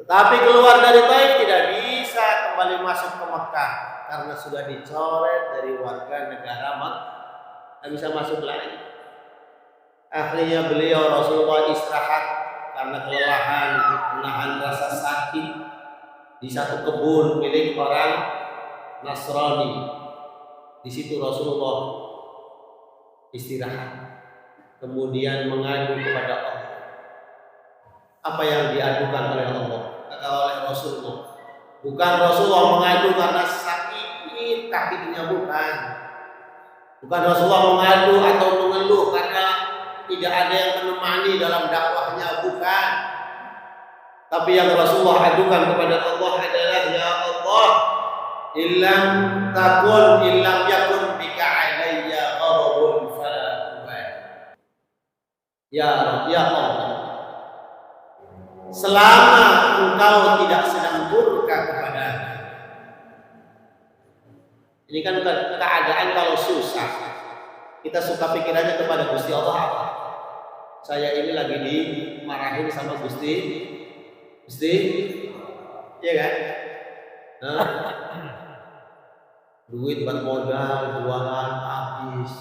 Tetapi keluar dari Taif tidak bisa kembali masuk ke Mekah karena sudah dicoret dari warga negara Mekah, tidak bisa masuk lagi. Akhirnya beliau Rasulullah istirahat karena kelelahan, menahan rasa sakit di satu kebun milik orang Nasrani. Di situ Rasulullah istirahat, kemudian mengadu kepada Allah. Apa yang diadukan oleh Allah, kata oleh Rasulullah. Bukan Rasulullah mengadu karena sakit kakinya, bukan. Bukan Rasulullah mengadu atau mengeluh karena tidak ada yang menemani dalam dakwahnya, bukan. Tapi yang Rasulullah adukan kepada Allah adalah, ya Allah, illam yakun bika alayya ghadabun fala ubali. Ya Allah, selama engkau tidak sedang murka kepadaku. Ini kan keadaan kalau susah, kita suka pikirannya kepada Gusti Allah apa? Saya ini lagi dimarahin sama Gusti, iya kan? Nah, duit buat modal, jualan habis.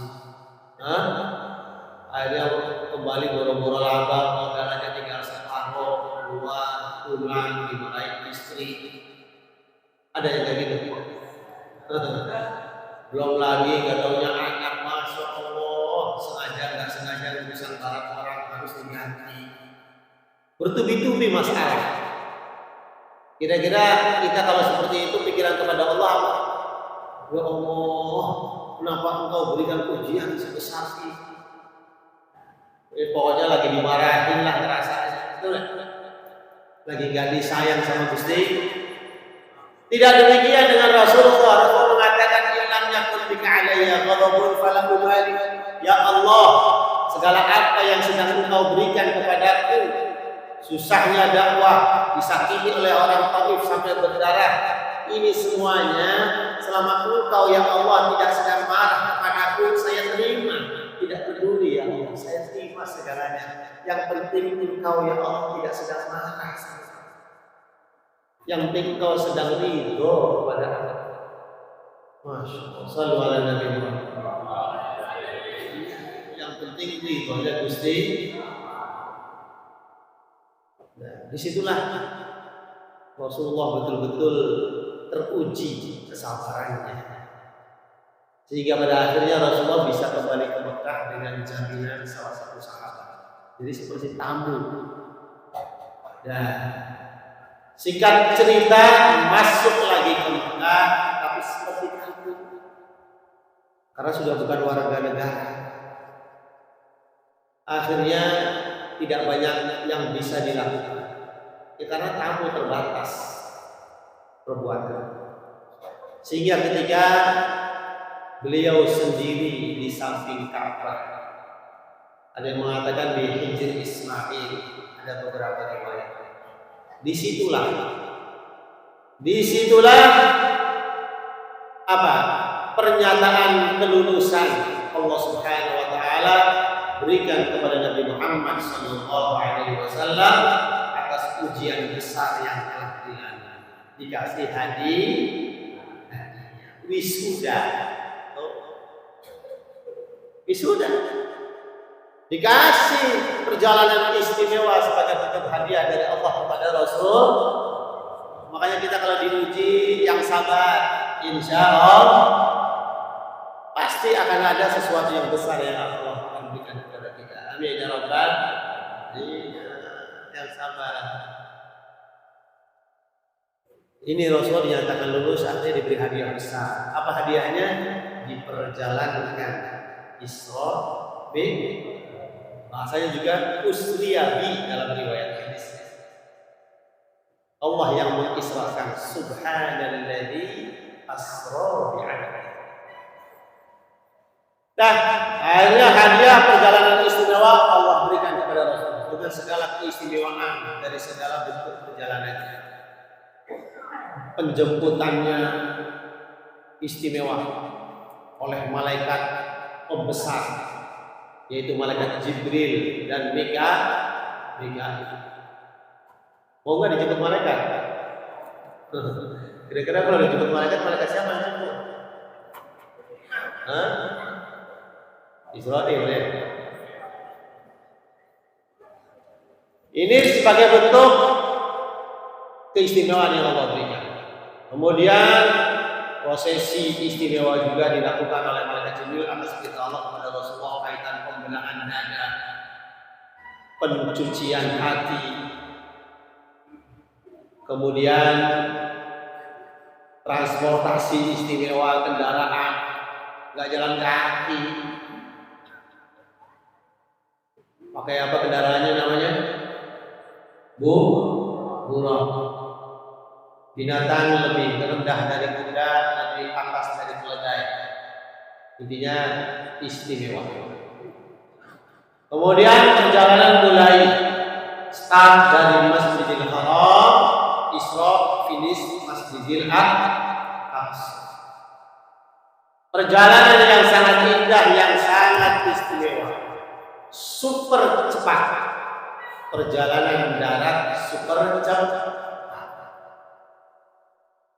Akhirnya kembali boro-boro laba, modalnya tinggal separuh, keluar, pulang, dimarahin istri. Ada yang kayak gitu? Belum lagi gak taunya anak, masya Allah, sengaja nggak sengaja urusan para orang harus diganti. Bertubi-tubi masalah. Kira-kira kita kalau seperti itu pikiran kepada Allah apa? Ya Allah, kenapa engkau berikan ujian sebesar ini? Pokoknya lagi dimarahin lah rasanya, betul kan? Lagi gak disayang sama Gusti. Tidak demikian dengan Rasulullah. Rasulullah mengatakan, "Illam yakun bika alayya ghadabun fala ubali." Ya Allah, segala apa yang sedang engkau berikan kepadaku, susahnya dakwah, disakiti oleh orang Taif sampai berdarah, ini semuanya selama engkau ya Allah tidak sedang marah kepadaku, saya terima. Tidak peduli ya Allah, saya terima segalanya. Yang penting engkau ya Allah tidak sedang marah. Yang penting engkau sedang ridho kepada aku. Masya Allah, sallu ala Nabi Muhammad. Yang penting ridho ya Gusti. Nah, disitulah Rasulullah betul-betul teruji kesabarannya, sehingga pada akhirnya Rasulullah bisa kembali ke Mekah dengan jaminan salah satu sahabat. Jadi seperti tamu. Dan singkat cerita, masuk lagi ke Mekah, tapi seperti tamu, karena sudah bukan warga negara. Akhirnya tidak banyak yang bisa dilakukan, ya, karena tamu terbatas perbuatan. Sehingga ketika beliau sendiri di samping Ka'bah, ada yang mengatakan di Hijr Ismail, ada beberapa riwayat. Disitulah apa? Pernyataan kelulusan Allah Subhanahu wa taala berikan kepada Nabi Muhammad sallallahu alaihi wasallam atas ujian besar yang telah dilalui. Dikasih hadiah wisuda. Dikasih perjalanan istimewa sebagai bentuk hadiah dari Allah kepada Rasul. Makanya kita kalau diuji yang sabar, insya Allah pasti akan ada sesuatu yang besar yang Allah akan berikan kepada kita. Amin ya Rabbal alamin. Yang sabar. Ini Rasul dinyatakan lulus, artinya diberi hadiah besar. Apa hadiahnya? Diperjalankan Isra bin, bahasanya juga usriyabi dalam riwayat hadis. Allah yang mengisrakan, subhanalladzi asra bi'abdihi. Nah, akhirnya hadiah perjalanan istimewa Allah berikan kepada Rasul dengan segala keistimewaan dari segala bentuk perjalanannya. Penjemputannya istimewa oleh malaikat pembesar, yaitu malaikat Jibril dan Mikail. Mau nggak dijemput malaikat? Kira-kira kalau dijemput malaikat, malaikat siapa yang jemput? Hah? Israel ya. Ini sebagai bentuk keistimewaan yang Allah berikan. Kemudian prosesi istimewa juga dilakukan oleh malaikat Jibril atas perintah Allah kepada Rasulullah kaitan pembelaan dada, pencucian hati, kemudian transportasi istimewa kendaraan, nggak jalan kaki. Pakai apa kendaraannya namanya? Burung. Binatang lebih rendah dari kuda, lebih atas dari keledai. Intinya istimewa. Kemudian perjalanan mulai start dari Masjidil Haram, Isra, finish Masjidil Aqsa. Perjalanan yang sangat indah, yang sangat istimewa, super cepat. Perjalanan darat super cepat.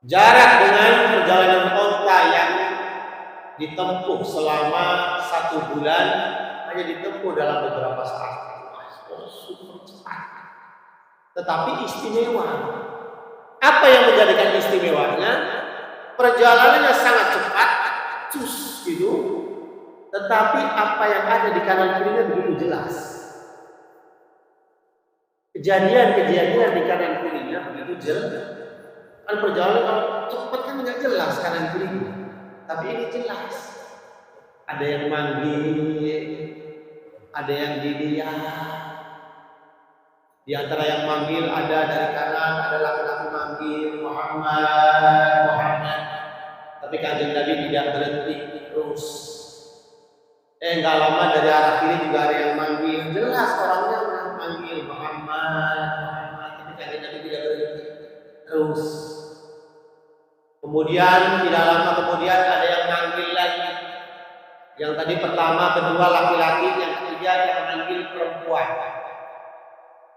Jarak dengan perjalanan onta yang ditempuh selama 1 bulan hanya ditempuh dalam beberapa saat. Super cepat. Tetapi istimewa. Apa yang menjadikan istimewanya? Perjalanannya sangat cepat, cus gitu. Tetapi apa yang ada di kanan kirinya begitu jelas. Kejadian-kejadian di kanan kirinya begitu jelas. Kan perjalanan kalau cepat kan nggak jelas kanan kirinya. Tapi ini jelas. Ada yang manggil, ada yang dilihat. Di antara yang manggil ada dari kanan, ada laki-laki manggil Muhammad. Tapi Kanjeng Nabi tidak berhenti terus. Nggak lama dari arah kiri juga ada yang manggil. Jelas orangnya manggil Muhammad. Tapi Kanjeng Nabi tidak berhenti terus. Kemudian tidak lama kemudian ada yang manggil lagi. Yang tadi pertama, kedua laki-laki, yang ketiga yang manggil perempuan.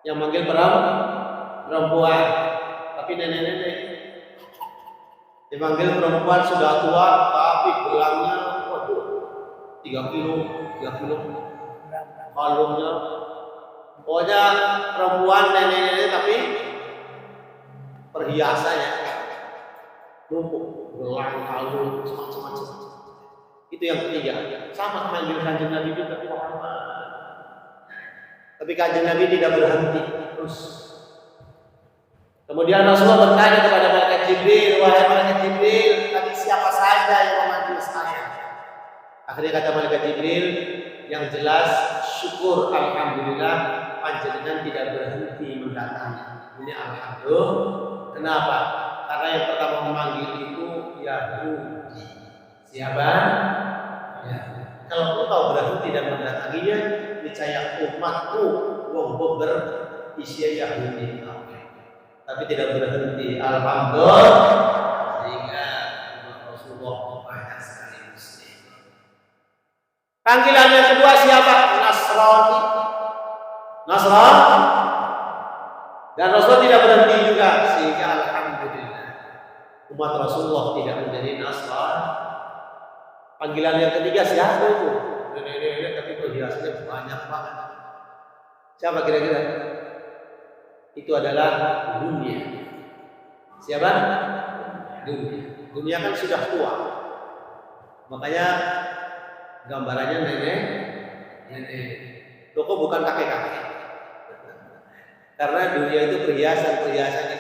Yang manggil perempuan. Tapi nenek-nenek. Dipanggil perempuan sudah tua, tapi gelangnya 3 kilo. Kalungnya. Pokoknya perempuan nenek-nenek tapi perhiasannya numpuk, gelang, kalung, macam-macam. Itu yang ketiga. Sama manggil Kanjeng Nabi juga Muhammad. Tapi Kanjeng Nabi tidak berhenti terus. Kemudian Rasulullah bertanya kepada malaikat Jibril, wahai malaikat Jibril, tadi siapa saja yang memanggil saya? Akhirnya kata malaikat Jibril, yang jelas syukur alhamdulillah panjenengan tidak berhenti mendatangi. Ini alhamdulillah. Kenapa? Karena yang pertama memanggil itu Yahudi. Siapa? Ya. Kalau engkau berhenti dan mendatanginya, niscaya umatku wong berisi Yahudi. Tapi tidak berhenti. Alhamdulillah. Sehingga Rasulullah banyak sekali muslim. Panggilan yang kedua siapa? Nasrani. Dan Rasulullah tidak berhenti juga. Sehingga alhamdulillah umat Rasulullah tidak menjadi Nasrani. Panggilan yang ketiga siapa itu? Nenek-nenek tapi perhiasannya banyak banget. Siapa kira-kira? Itu adalah dunia. Siapa? Dunia. Dunia kan sudah tua. Makanya gambarannya nenek. Toko bukan kakek-kakek. Karena dunia itu perhiasan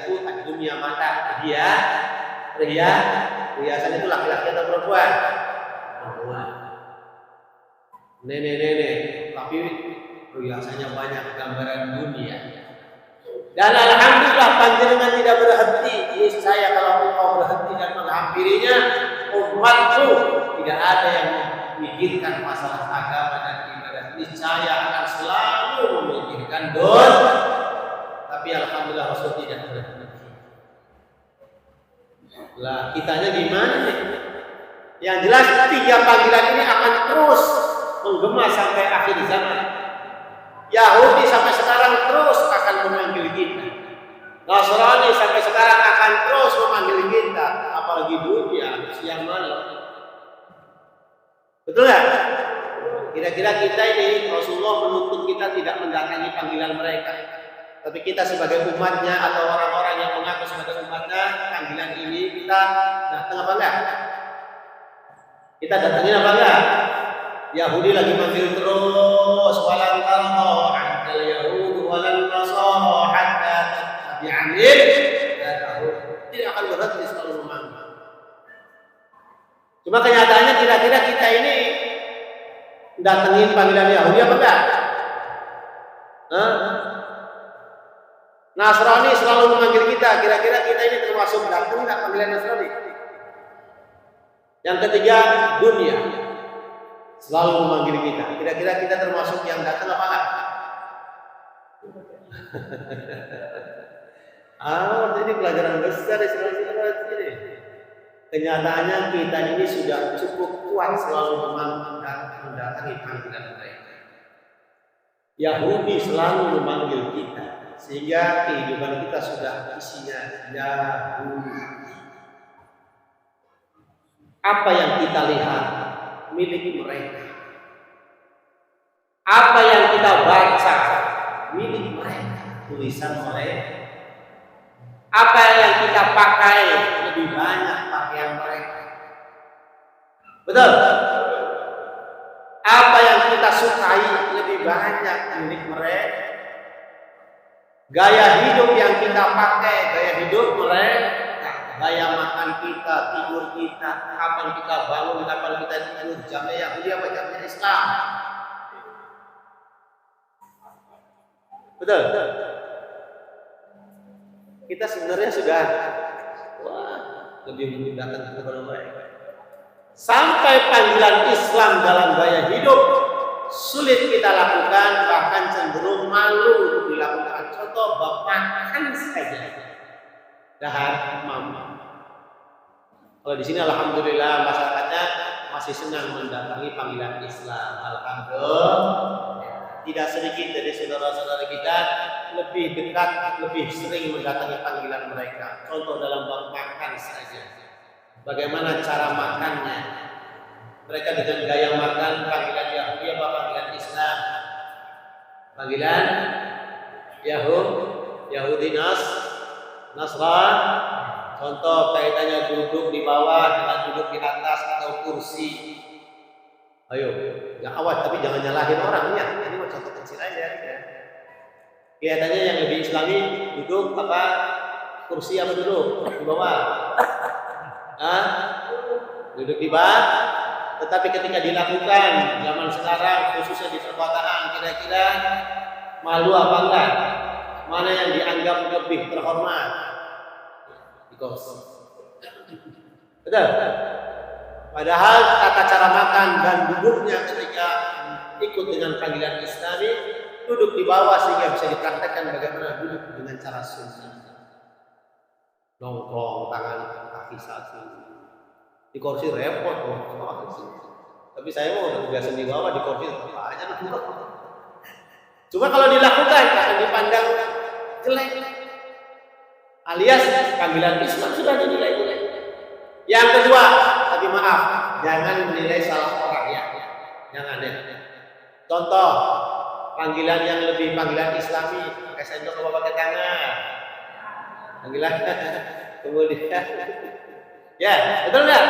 itu dunia mata. Perhiasan itu laki-laki atau perempuan? Perempuan. Nenek. Tapi perhiasannya banyak, gambaran dunia. Dan alhamdulillah panjenengan tidak berhenti. Niscaya kalau engkau berhenti dan menghampirinya, umatku tidak ada yang memikirkan masalah agama dan ibadah. Niscaya akan selalu memikirkan dosa. Tapi alhamdulillah Rasul tidak berhenti. Lah kitanya gimana nih? Yang jelas 3 panggilan ini akan terus menggema sampai akhir zaman. Yahudi sampai sekarang terus akan memanggil kita. Nasrani sampai sekarang akan terus memanggil kita, apalagi dunia siang malam. Betul nggak? Kira-kira kita ini Rasulullah menuntut kita tidak mendatangi panggilan mereka, tapi kita sebagai umatnya atau orang-orang yang mengaku sebagai umatnya, panggilan ini kita datang apa enggak? Kita datangin apa enggak? Yahudi lagi manggil terus, walan tarḍā 'ankal yahudu walan nasārā hattā tattabi'a millatahum. Tidak akan berhenti selalu memanggil. Cuma kenyataannya kira-kira kita ini datengin panggilan Yahudi apa enggak? Nasrani selalu memanggil kita. Kira-kira kita ini termasuk datang enggak panggilan Nasrani? Yang ketiga, dunia selalu memanggil kita. Kira-kira kita termasuk yang datang apa enggak? Ini pelajaran besar ini. Kenyataannya kita ini sudah cukup kuat selalu mendatangi panggilan mereka. Yahudi selalu memanggil kita, sehingga kehidupan kita sudah isinya Yahudi. Apa yang kita lihat milik mereka. Apa yang kita baca milik mereka, tulisan mereka. Apa yang kita pakai lebih banyak pakaian mereka. Betul? Apa yang kita sukai lebih banyak milik mereka. Gaya hidup yang kita pakai, gaya hidup mereka. Gaya makan kita, tidur kita, kapan kita bangun, kapan kita tidur, jamnya Yahudi apa jamnya Islam. Betul? Kita sebenarnya sudah lebih memudahkan kepada mereka. Sampai panggilan Islam dalam gaya hidup sulit kita lakukan, bahkan cenderung malu untuk dilakukan. Contoh makan saja. Dahar mama. Kalau di sini alhamdulillah masyarakatnya masih senang mendatangi panggilan Islam. Alhamdulillah. Tidak sedikit dari saudara-saudara kita lebih dekat, lebih sering mendatangi panggilan mereka. Contoh dalam bab makan saja. Bagaimana cara makannya? Mereka dengan gaya makan panggilan Yahudi apa panggilan Islam? Panggilan Yahudi Nasran. Contoh kaitannya duduk di bawah dengan duduk di atas atau kursi. Ayo, jangan awat tapi jangan nyalahin orangnya. Ini cuma contoh kecil aja. Ya. Kelihatannya yang lebih Islami duduk apa? Kursi apa duduk di bawah? Duduk di bawah. Tetapi ketika dilakukan zaman sekarang khususnya di perkotaan, kira-kira malu apa enggak? Mana yang dianggap lebih terhormat? Di kursi. Betul? Padahal tata cara makan dan duduknya ketika ikut dengan panggilan Islami, duduk di bawah sehingga bisa dipraktekkan bagaimana duduk dengan cara sunnah. Nongkrong tangan kaki satu. Di kursi repot tapi saya mau udah biasa di bawah, di kursi apa aja nongkrong. Cuma kalau dilakukan akan dipandang jelek. Alias panggilan Islam sudah dinilai jelek. Yang kedua, tapi maaf, jangan menilai salah orang ya. Jangan ya. Contoh, panggilan yang lebih panggilan Islami, pakai sendok atau pakai tangan. Panggilan kemudian, ya betul nggak?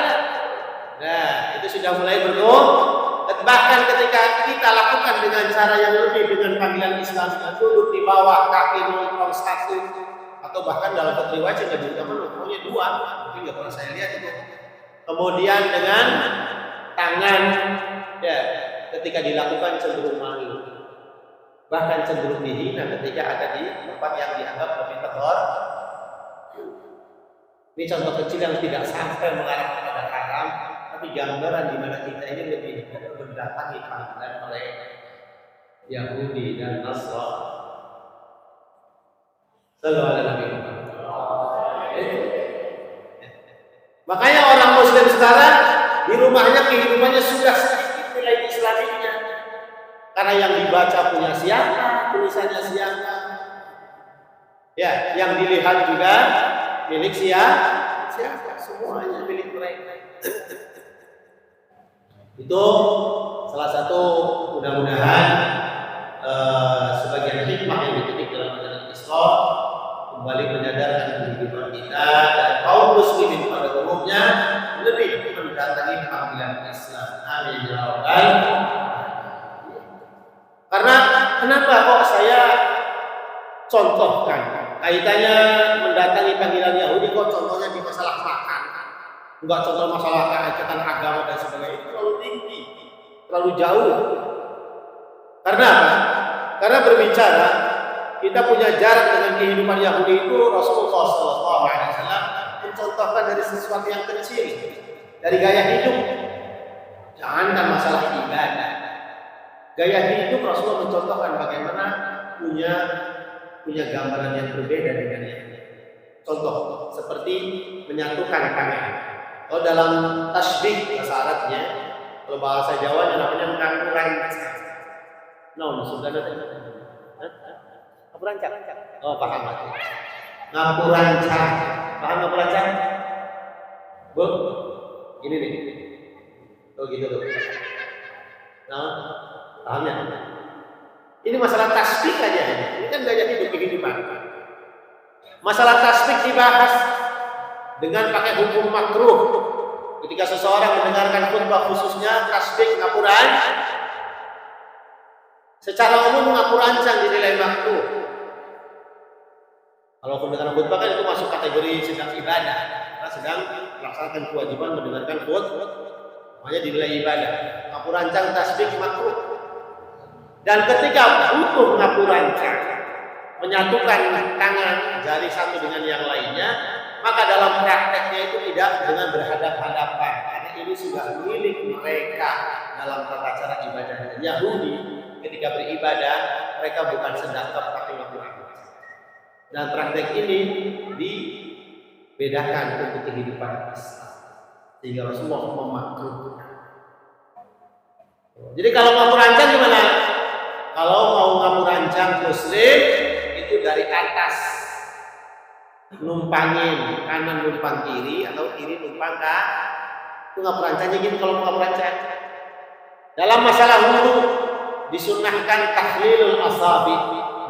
Nah, itu sudah mulai berguna. Bahkan ketika kita lakukan dengan cara yang lebih dengan panggilan Islam, duduk di bawah kaki nongkrong satu, atau bahkan dalam riwayat juga nongkrongnya dua, mungkin nggak pernah saya lihat itu. Kemudian dengan tangan, ya, ketika dilakukan cenderung malu, bahkan cenderung dihina ketika ada di tempat yang dianggap lebih terhormat. Ini contoh kecil yang tidak sampai mengarah kepada haram, tapi gambaran di mana kita ini lebih mendatangi panggilan oleh Yahudi dan Nasrani. Sallallahu alaihi wasallam. Makanya orang Muslim sekarang di rumahnya kehidupannya sudah sedikit nilai Islaminya, karena yang dibaca punya siapa, tulisannya siapa. Ya, yang dilihat juga milik siapa? Semuanya milik mereka. Itu salah satu mudah-mudahan sebagian hikmah yang dipetik dalam ajaran Islam kembali menyadarkan kehidupan kita dan kaum muslimin pada umumnya lebih mendatangi panggilan Islam. Amin ya rabbal alamin. Karena kenapa kok saya contohkan kaitannya mendatangi panggilan Yahudi kok contohnya di masalah makan, enggak contoh masalah kaitan agama dan sebagainya, itu terlalu tinggi, terlalu jauh. Karena apa? Karena berbicara kita punya jarak dengan kehidupan Yahudi itu Rasulullah SAW mencontohkan dari sesuatu yang kecil, dari gaya hidup. Jangankan masalah ibadah, gaya hidup Rasulullah mencontohkan bagaimana punya gambaran yang berbeda dengan Yahudi. Contoh seperti menyatukan tangan. Kalau dalam tasbih bahasa Arabnya, kalau bahasa Jawa namanya ngangkuran. Sudah ada. Ngapurancak. Oh, paham. Ngapurancak. Paham ngapurancak? Bu, gini nih. Oh gitu tuh. Nah, pahamnya? Ini masalah tasbih aja. Ini kan gaya hidup kehidupan. Masalah tasbih dibahas dengan pakai hukum makruh. Ketika seseorang mendengarkan khutbah khususnya tasbih ngapuran, secara umum ngapurancang dinilai makruh. Kalau mendengar khutbah kan itu masuk kategori sedang ibadah, karena sedang melaksanakan kewajiban mendengarkan khutbah, makanya dinilai ibadah. Ngapurancang tasbih makruh. Dan ketika butuh ngapurancang, menyatukan tangan jari satu dengan yang lainnya, maka dalam prakteknya itu tidak dengan berhadap-hadapan, karena ini sudah milik mereka dalam tata cara ibadah. Yahudi ketika beribadah mereka bukan sedang tapi ngapurancang. Dan praktek ini dibedakan untuk kehidupan Islam, sehingga Rasulullah memakruhkan. Jadi kalau ngapurancang gimana? Kalau mau ngapurancang muslim itu dari atas, numpangin kanan numpang kiri atau kiri numpang kanan. Itu ngapurancangnya gitu. Kalau mau ngapurancang dalam masalah wudu disunnahkan tahlilul asabi,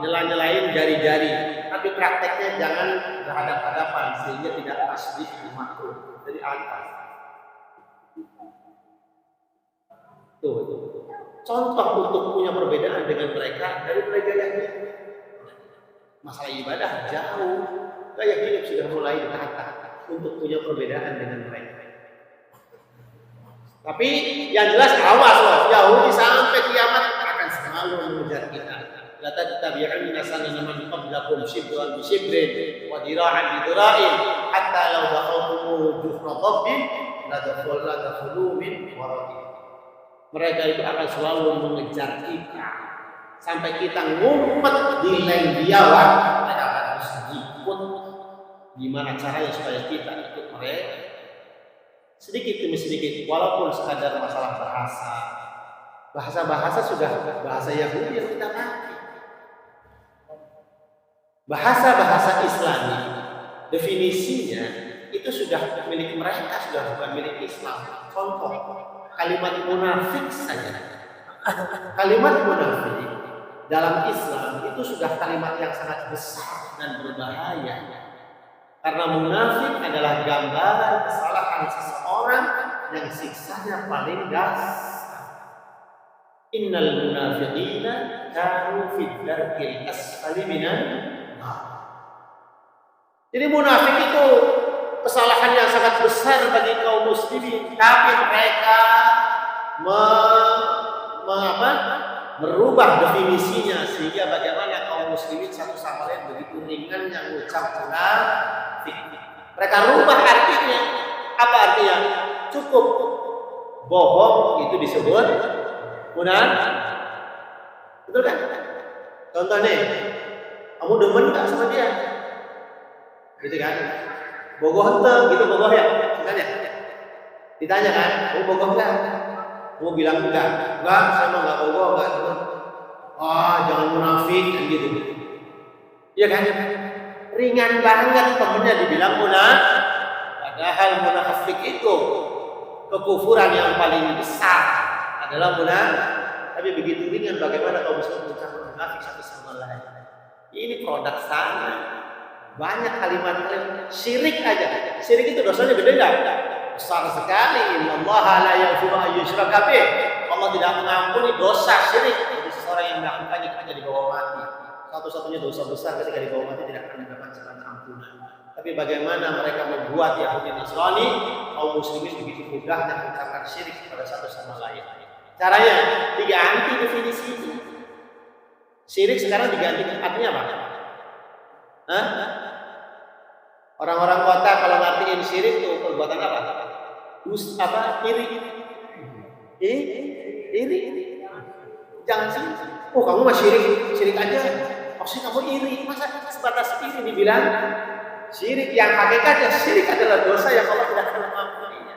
nyela-nyelain jari-jari, tapi prakteknya jangan berhadap-hadapan sehingga tidak tasbih makruh dari atas. Tuh. Contoh untuk punya perbedaan dengan mereka dari gaya hidup. Masalah ibadah jauh, gaya hidup sudah mulai ditata untuk punya perbedaan dengan mereka. Tapi yang jelas awas loh, Yahudi sampai kiamat akan selalu mengejar kita. La tattabi'unna sanana man qablakum shibran bi shibrin wa dira'an bi dira'in hatta law dakhaltum juhra dhabbin la dakhulu min wara'ihi. Mereka itu akan selalu mengejar kita sampai kita ngumpet di leng biawak. Mereka akan harus ikut. Gimana caranya supaya kita ikut mereka? Sedikit demi sedikit, walaupun sekadar masalah bahasa sudah bahasa Yahudi yang kita pakai. Bahasa Islami definisinya itu sudah milik mereka, sudah bukan milik Islam. Contoh kalimat munafik saja. Kalimat munafik dalam Islam itu sudah kalimat yang sangat besar dan berbahaya. Karena munafik adalah gambaran kesalahan seseorang yang siksanya paling dahsyat. Innal munafiqina kanu fid darkil asfali minan nar. Jadi munafik itu kesalahan yang sangat besar bagi kaum muslimin, tapi mereka merubah definisinya sehingga bagaimana kaum muslimin satu sama lain begitu ringan yang mengucap munafik. Mereka rubah artinya. Apa artinya? Cukup bohong itu disebut munafik. Betul kan? Contoh nih, kamu demen nggak sama dia? Gitu kan? Bogoh henteu gitu, bogoh ya? Ditanya kan, kamu bogoh nggak? Kamu bilang enggak, saya mah nggak bogoh, nggak. Jangan munafik kan gitu. Iya kan? ringan banget temennya dibilang munafik. Padahal munafik itu kekufuran yang paling besar adalah munafik. Tapi begitu ringan bagaimana kaum muslimin mencampur munafik satu sama lain. Ini produk sana. Banyak kalimat syirik aja. Syirik itu dosanya gede enggak? Besar sekali. Innallaha la yaghfiru an yushraka bih. Allah tidak mengampuni dosa syirik. Jadi seseorang yang melakukannya ketika dibawa mati. Satu-satunya dosa besar ketika dibawa mati tidak akan mendapatkan ampunan. Tapi bagaimana mereka membuat Yahudi Nasrani, kaum muslimin begitu mudahnya mengucapkan syirik kepada satu sama lain. Caranya diganti definisi itu. Syirik sekarang diganti artinya apa? Hah? Orang-orang kota kalau ngertiin syirik itu perbuatan apa? Iri. Iri. Jangan sih. Oh kamu mah syirik aja. Maksudnya kamu iri. Masa sebatas iri dibilang syirik? Yang hakikatnya syirik adalah dosa yang Allah tidak akan mengampuninya.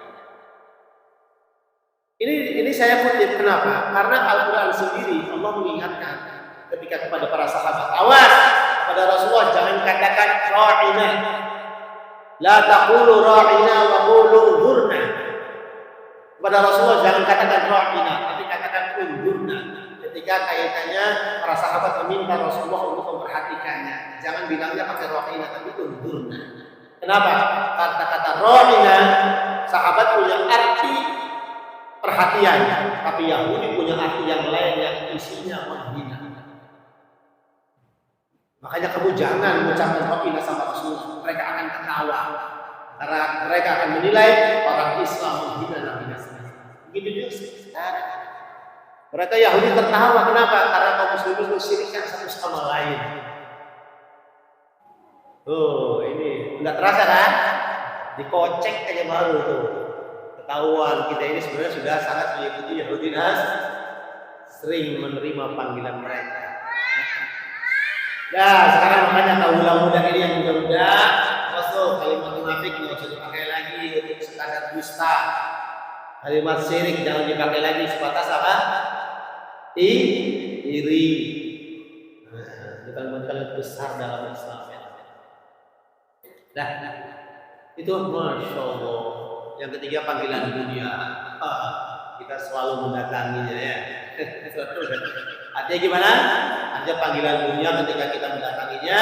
Ini saya kutip kenapa? Karena Al-Quran sendiri Allah mengingatkan ketika kepada para sahabat, awas kepada Rasulullah jangan katakan ra'ina. La taqulu ra'ina wa qulu unzurna. Kepada Rasulullah jangan katakan ra'ina, tapi katakan unzurna. Ketika kaitannya para sahabat meminta Rasulullah untuk memperhatikannya, jangan bilangnya pakai ra'ina tapi unzurna. Kenapa? Kata-kata ra'ina sahabat punya arti perhatian, tapi Yahudi punya arti yang lain yang isinya menghina. Makanya kamu jangan mengucapkan ra'ina sama Rasulullah, mereka akan ketawa. Karena mereka akan menilai orang Islam menghina Nabi Muhammad. Begitu juga sekarang. Mereka Yahudi tertawa, kenapa? Karena kaum muslimin mensyirikkan satu sama lain. Oh, ini enggak terasa kan? Dikocek aja baru tuh. Ketahuan kita ini sebenarnya sudah sangat mengikuti Yahudi dan sering menerima panggilan mereka. Nah, sekarang makanya kaula muda ini yang muda-muda, masuk kalimat munafik nggak usah dipakai lagi untuk sekadar dusta. Kalimat syirik jangan dipakai lagi sebatas apa? Iri. Nah, itu kalimat besar dalam Islam. Nah, itu masya Allah. Yang ketiga panggilan dunia. Kita selalu mendatanginya ya. Artinya gimana? Artinya panggilan dunia ketika kita mendatanginya,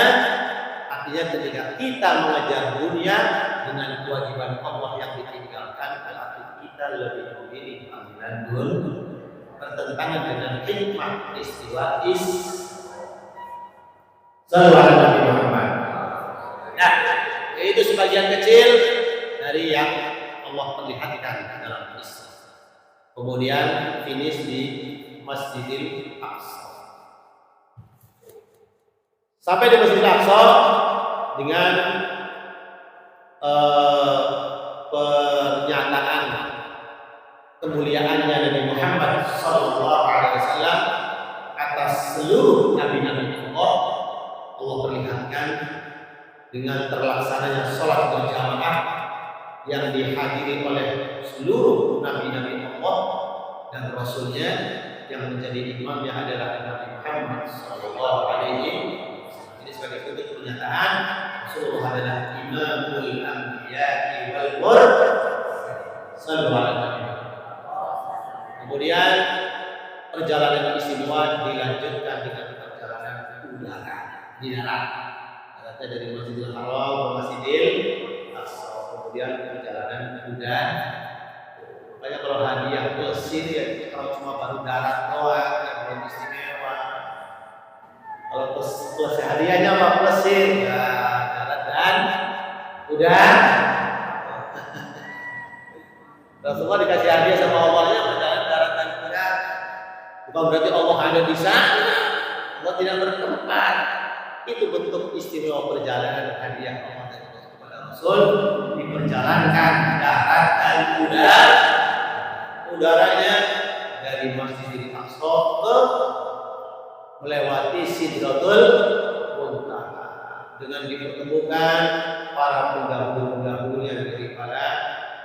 artinya ketika kita mengejar dunia dengan kewajiban Allah yang ditinggalkan, berarti kita lebih memilih panggilan dunia, bertentangan dengan hikmah peristiwa Sallallahu Nabi Muhammad. Nah, itu sebagian kecil dari yang Allah perlihatkan dalam Islam. Kemudian finish di Masjidil Aqsa. Sampai di Masjidil Aqsa dengan pernyataan kemuliaannya Nabi Muhammad sallallahu alaihi wasallam atas seluruh nabi-nabi Allah perlihatkan dengan terlaksananya sholat berjamaah yang dihadiri oleh seluruh nabi-nabi Allah dan Rasulnya, yang menjadi imamnya adalah Nabi Muhammad sallallahu alaihi wasallam. Ini sebagai bentuk pernyataan Rasulullah adalah imamul anbiya'i wal mursalin. Kemudian perjalanan istimewa dilanjutkan dengan perjalanan udara di darat. Daratnya dari Masjidil Haram ke Masjidil Aqsa. Kemudian perjalanan udara. Makanya kalau hadiah Mesir ya, kalau cuma baru darat doang ya belum istimewa. Kalau plus hadiahnya apa Mesir ya darat dan udara. Rasulullah dikasih hadiah sama Allahnya perjalanan darat dan udara. Bukan berarti Allah ada di sana. Allah tidak bertempat. Itu bentuk istimewa perjalanan hadiah Allah kepada Rasul, diperjalankan darat dan udara. Udaranya dari Masjidil Aqsa ke melewati Sidratul Muntaha dengan dipertemukan para pendahulu-pendahulunya dari para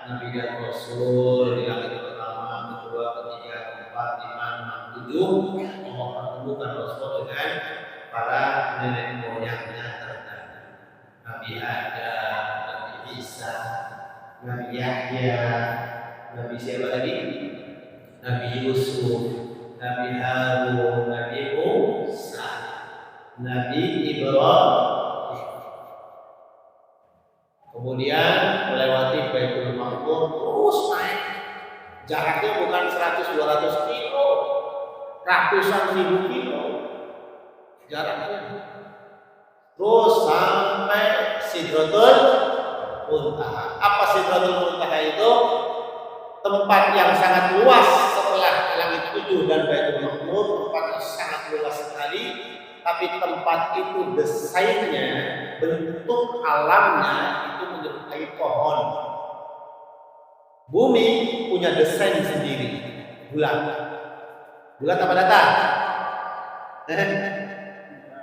Nabi dan Rasul di langit pertama, kedua, ketiga, keempat, lima, enam, tujuh. Allah pertemukan Rasul dengan para nenek moyangnya terdahulu. Isa, Nabi Yahya, Nabi siapa lagi? Nabi Yusuf, Nabi Harun, Nabi Musa, Nabi Ibrahim. Kemudian melewati Baitul Maqmur terus naik. Jaraknya bukan 100-200 kilo, ratusan ribu kilo jaraknya. Terus sampai Sidratul Muntaha. Apa Sidratul Muntaha itu? Tempat yang sangat luas setelah langit 7 dan Baitul Maqmur, tempat yang sangat luas sekali. Tapi tempat itu desainnya, bentuk alamnya itu menyerupai pohon. Bumi punya desain sendiri. Bulat apa datar?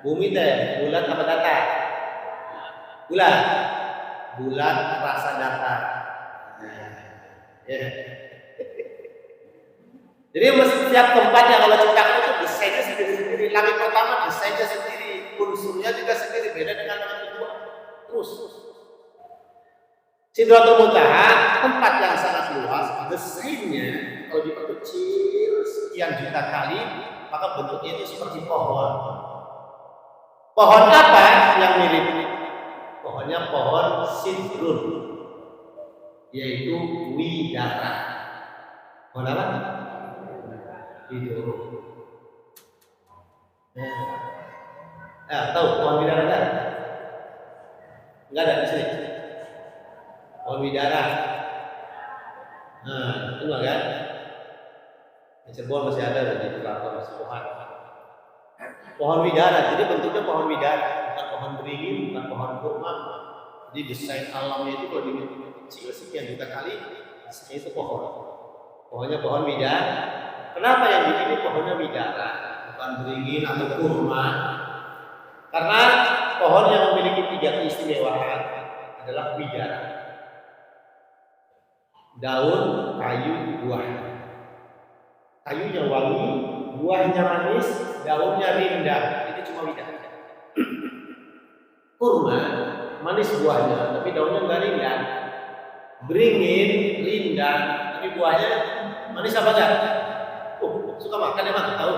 Bumi teh bulat apa datar? Bulat rasa datar. Jadi setiap tempat yang Allah ciptakan itu desainnya sendiri-sendiri. Langit pertama desainnya sendiri, unsurnya juga sendiri, beda dengan langit kedua. Terus Sidratul Muntaha tempat yang sangat luas, desainnya kalau diperkecil sekian juta kali, maka bentuknya ini seperti pohon. Pohon apa yang mirip? Pohonnya pohon sidrun, yaitu widara. Pohon apa? Widara. Tahu pohon widara kan? Enggak ada di sini. Pohon widara. Itu kan? Di Cirebon masih ada di Jakarta masih pohon. Pohon widara, jadi bentuknya pohon widara, bukan pohon beringin, bukan pohon kurma. Jadi desain alamnya itu kalau dibentuk kecil sekian juta kali, itu pohon. Pohonnya pohon widara. Kenapa yang di sini pohonnya widara, bukan beringin atau kurma? Karena pohon yang memiliki 3 keistimewaan adalah widara. Daun, kayu, buah. Kayunya wangi, buahnya manis, daunnya rindang. Itu cuma widara. Kurma, manis buahnya, tapi daunnya enggak rindang. Beringin, rindang, tapi buahnya manis apa enggak? Suka makan ya, Mak? Tahu?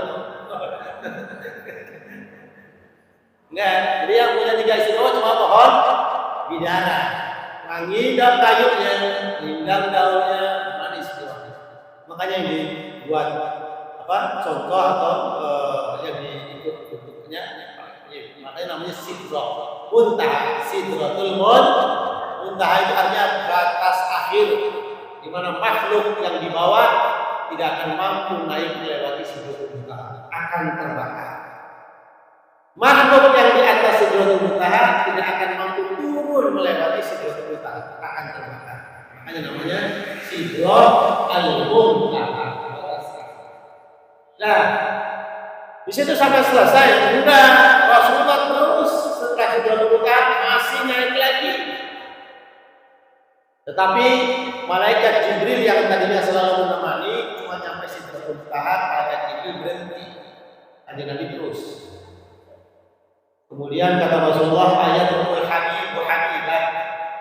Enggak. Jadi yang punya 3 istimewa cuma pohon widara. Wangi dan kayunya, rindang daunnya, manis buahnya. Makanya ini buat contoh atau yang diikut bentuknya, makanya namanya Sidratul Muntaha. Sidratul Muntaha itu artinya batas akhir, di mana makhluk yang di bawah tidak akan mampu naik melewati Sidratul Muntaha, akan terbakar. Makhluk yang di atas Sidratul Muntaha tidak akan mampu turun melewati Sidratul Muntaha, akan terbakar. Makanya namanya Sidratul Muntaha. Nah, di situ sampai selesai. Udah, Rasulullah terus setelah Sidratul Muntaha masih naik lagi. Tetapi malaikat Jibril yang tadinya selalu menemani cuma sampai Sidratul Muntaha, malaikat Jibril berhenti. Kanjeng Nabi terus. Kemudian kata Rasulullah, ayatul habib wa habibah,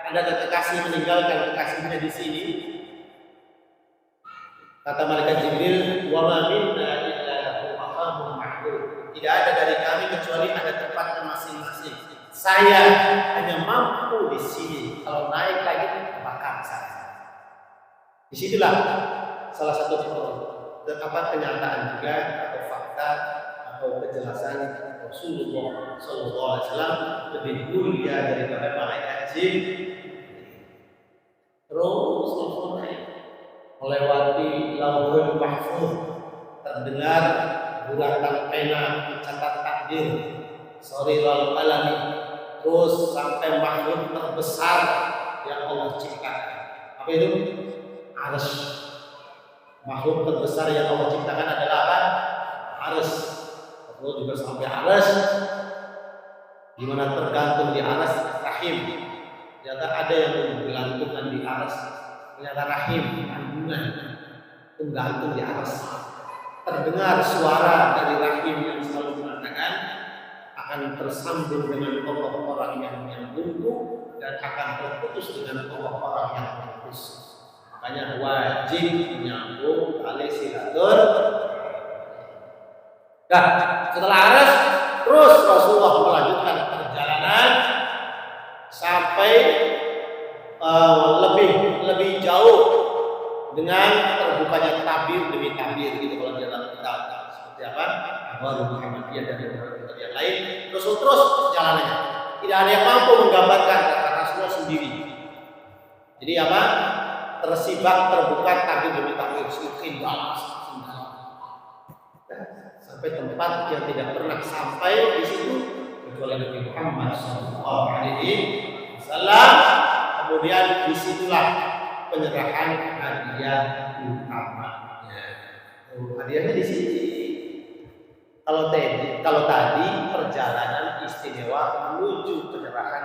ada kekasih meninggalkan kekasihnya di sini. Kata malaikat Jibril, wa ma minna illa lahu maqamun ma'lum. Tidak ada dari kami kecuali ada tempatnya masing-masing. Saya hanya mampu di sini. Kalau naik lagi terbakar saya. Disitulah salah satu kenyataan juga atau fakta atau kejelasan Rasulullah SAW lebih mulia daripada malaikat Jibril. Terus naik melewati Lauhul Mahfuz, terdengar guratan pena mencatat takdir, Soriral Qalami, terus sampai makhluk terbesar yang Allah ciptakan. Apa itu? Arsy. Makhluk terbesar yang Allah ciptakan adalah apa? Arsy. Allah juga sampai arsy, di mana tergantung di arsy rahim. Ternyata ada yang bergelantungan di arsy. Ternyata rahim, kandungan, tergantung di arsy. Terdengar suara dari rahim yang selalu mengatakan akan tersambung dengan orang yang menunggu dan akan terputus dengan orang yang terputus. Makanya wajib menyambung tali silaturahmi. Nah, setelah Aras, terus Rasulullah melanjutkan perjalanan sampai lebih jauh dengan terbukanya tabir demi tabir gitu kalau di dalam kitab. Seperti apa? Ahwal Muhammadiyah dan kitab yang lain. Terus perjalanannya. Tidak ada yang mampu menggambarkan kata Rasulullah sendiri. Jadi apa? Tersibak terbuka tabir demi tabir, semakin dalam. Sampai tempat yang tidak pernah sampai di situ kecuali Nabi Muhammad SAW. Kemudian disitulah penyerahan hadiah utamanya. Hadiahnya di sini. Kalau tadi perjalanan istimewa menuju penyerahan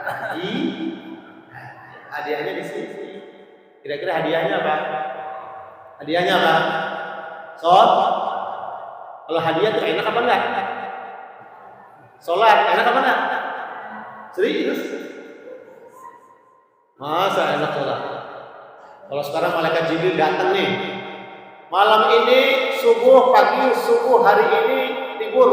hadiahnya di sini. Kira-kira hadiahnya apa? Hadiahnya apa? Kalau hadiah itu enak apa enggak? Sholat enak apa enggak? Serius? Masa enak sholat? Kalau sekarang malaikat Jibril datang nih, malam ini, subuh, pagi, subuh, hari ini, libur.